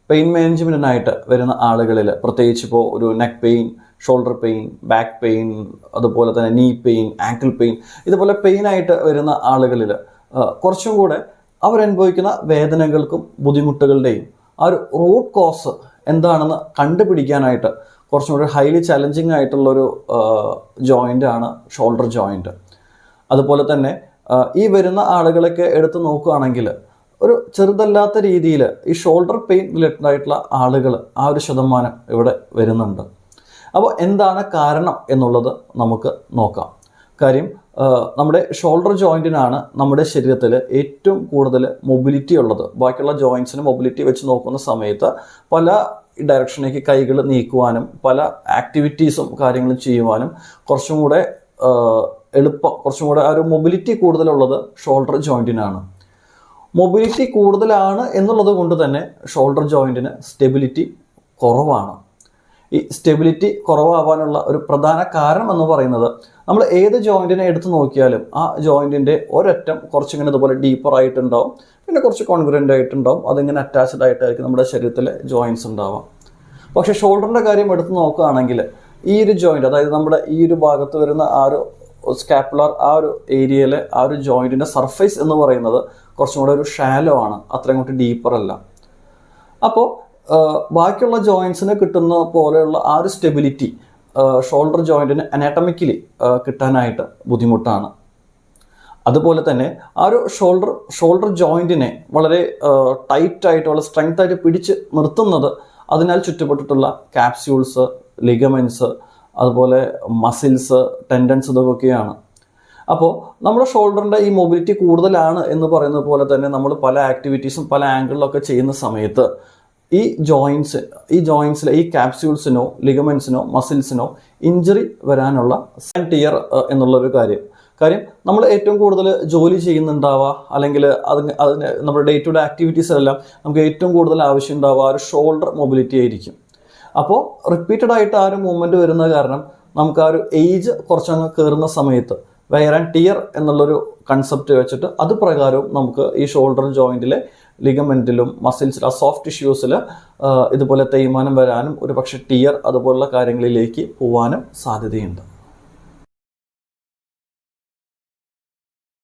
Pain മാനേജ്മെൻറ്റിനായിട്ട് വരുന്ന ആളുകളിൽ പ്രത്യേകിച്ച് ഇപ്പോൾ ഒരു neck pain, shoulder pain, back pain, അതുപോലെ തന്നെ നീ പെയിൻ, ആങ്കിൾ പെയിൻ, ഇതുപോലെ പെയിനായിട്ട് വരുന്ന ആളുകളിൽ കുറച്ചും കൂടെ അവരനുഭവിക്കുന്ന വേദനകൾക്കും ബുദ്ധിമുട്ടുകളുടെയും ആ ഒരു റൂട്ട് കോസ് എന്താണെന്ന് കണ്ടുപിടിക്കാനായിട്ട് കുറച്ചും കൂടി ഹൈലി ചലഞ്ചിങ് ആയിട്ടുള്ളൊരു ജോയിൻ്റാണ് ഷോൾഡർ ജോയിൻറ്റ്. അതുപോലെ തന്നെ ഈ വരുന്ന ആളുകളൊക്കെ എടുത്ത് നോക്കുകയാണെങ്കിൽ ഒരു ചെറുതല്ലാത്ത രീതിയിൽ ഈ ഷോൾഡർ പെയിൻ റിലേറ്റഡ് ആയിട്ടുള്ള ആളുകൾ ആ ഒരു ശതമാനം ഇവിടെ വരുന്നുണ്ട്. അപ്പോൾ എന്താണ് കാരണം എന്നുള്ളത് നമുക്ക് നോക്കാം. കാര്യം നമ്മുടെ ഷോൾഡർ ജോയിൻറ്റിനാണ് നമ്മുടെ ശരീരത്തിൽ ഏറ്റവും കൂടുതൽ മൊബിലിറ്റി ഉള്ളത്. ബാക്കിയുള്ള ജോയിൻസിന് മൊബിലിറ്റി വെച്ച് നോക്കുന്ന സമയത്ത് പല ഡയറക്ഷനിലേക്ക് കൈകൾ നീക്കുവാനും പല ആക്ടിവിറ്റീസും കാര്യങ്ങളും ചെയ്യുവാനും കുറച്ചും കൂടെ എളുപ്പം, കുറച്ചും കൂടെ ആ ഒരു മൊബിലിറ്റി കൂടുതലുള്ളത് ഷോൾഡർ ജോയിൻറ്റിനാണ്. മൊബിലിറ്റി കൂടുതലാണ് എന്നുള്ളത് കൊണ്ട് തന്നെ ഷോൾഡർ ജോയിൻറ്റിന് സ്റ്റെബിലിറ്റി കുറവാണ്. ഈ സ്റ്റെബിലിറ്റി കുറവാകാനുള്ള ഒരു പ്രധാന കാരണം എന്ന് പറയുന്നത് നമ്മൾ ഏത് ജോയിൻറ്റിനെ എടുത്ത് നോക്കിയാലും ആ ജോയിൻറ്റിൻ്റെ ഒരറ്റം കുറച്ചിങ്ങനെ ഇതുപോലെ ഡീപ്പറായിട്ടുണ്ടാവും, പിന്നെ കുറച്ച് കോൺഗ്രൻ്റ് ആയിട്ടുണ്ടാവും, അതിങ്ങനെ അറ്റാച്ച്ഡ് ആയിട്ടായിരിക്കും നമ്മുടെ ശരീരത്തിലെ ജോയിൻറ്റ്സ് ഉണ്ടാവാം. പക്ഷേ ഷോൾഡറിൻ്റെ കാര്യം എടുത്ത് നോക്കുകയാണെങ്കിൽ ഈ ഒരു ജോയിൻറ്റ്, അതായത് നമ്മുടെ ഈ ഒരു ഭാഗത്ത് വരുന്ന ആ ഒരു സ്കാപ്പുലർ ആ ഒരു ഏരിയയിലെ ആ ഒരു ജോയിൻറ്റിൻ്റെ സർഫേസ് എന്ന് പറയുന്നത് കുറച്ചും കൂടെ ഒരു ഷാലോ ആണ്, അത്രയും കൂടി ഡീപ്പറല്ല. അപ്പോൾ ബാക്കിയുള്ള ജോയിൻസിന് കിട്ടുന്ന പോലെയുള്ള ആ ഒരു സ്റ്റെബിലിറ്റി ഷോൾഡർ ജോയിൻറ്റിന് അനാറ്റമിക്കലി കിട്ടാനായിട്ട് ബുദ്ധിമുട്ടാണ്. അതുപോലെ തന്നെ ആ ഒരു ഷോൾഡർ ജോയിൻറ്റിനെ വളരെ ടൈറ്റായിട്ട് വളരെ സ്ട്രെങ്ത് ആയിട്ട് പിടിച്ച് നിർത്തുന്നത് അതിനാൽ ചുറ്റപ്പെട്ടിട്ടുള്ള ക്യാപ്സ്യൂൾസ്, ലിഗമെൻറ്റ്സ്, അതുപോലെ മസിൽസ്, ടെൻഡൻസ്, ഇതൊക്കെയാണ്. അപ്പോൾ നമ്മുടെ ഷോൾഡറിൻ്റെ ഈ മൊബിലിറ്റി കൂടുതലാണ് എന്ന് പറയുന്നത് പോലെ തന്നെ നമ്മൾ പല ആക്ടിവിറ്റീസും പല ആംഗിളിലൊക്കെ ചെയ്യുന്ന സമയത്ത് ഈ ജോയിൻസിലെ ഈ ക്യാപ്സ്യൂൾസിനോ ലിഗമെൻറ്റ്സിനോ മസിൽസിനോ ഇഞ്ചറി വരാനുള്ള ടിയർ എന്നുള്ളൊരു കാര്യം നമ്മൾ ഏറ്റവും കൂടുതൽ ജോലി ചെയ്യുന്നുണ്ടാവുക, അല്ലെങ്കിൽ അതിന് നമ്മുടെ ഡേ ടു ഡേ ആക്ടിവിറ്റീസിലെല്ലാം നമുക്ക് ഏറ്റവും കൂടുതൽ ആവശ്യം ഉണ്ടാവുക ഒരു ഷോൾഡർ മൊബിലിറ്റി ആയിരിക്കും. അപ്പോൾ റിപ്പീറ്റഡ് ആയിട്ട് ആ ഒരു മൂവ്മെൻറ്റ് വരുന്ന കാരണം നമുക്ക് ആ ഒരു ഏജ് കുറച്ചങ്ങ് കയറുന്ന സമയത്ത് വെയർ ആൻഡ് ടിയർ എന്നുള്ളൊരു കൺസെപ്റ്റ് വെച്ചിട്ട് അത് പ്രകാരവും നമുക്ക് ഈ ഷോൾഡർ ജോയിൻറ്റിലെ ലിഗമെൻറ്റിലും മസിൽസിലും ആ സോഫ്റ്റ് ടിഷ്യൂസിൽ ഇതുപോലെ തേയ്മാനം വരാനും ഒരു പക്ഷേ ടിയർ അതുപോലുള്ള കാര്യങ്ങളിലേക്ക് പോകാനും സാധ്യതയുണ്ട്.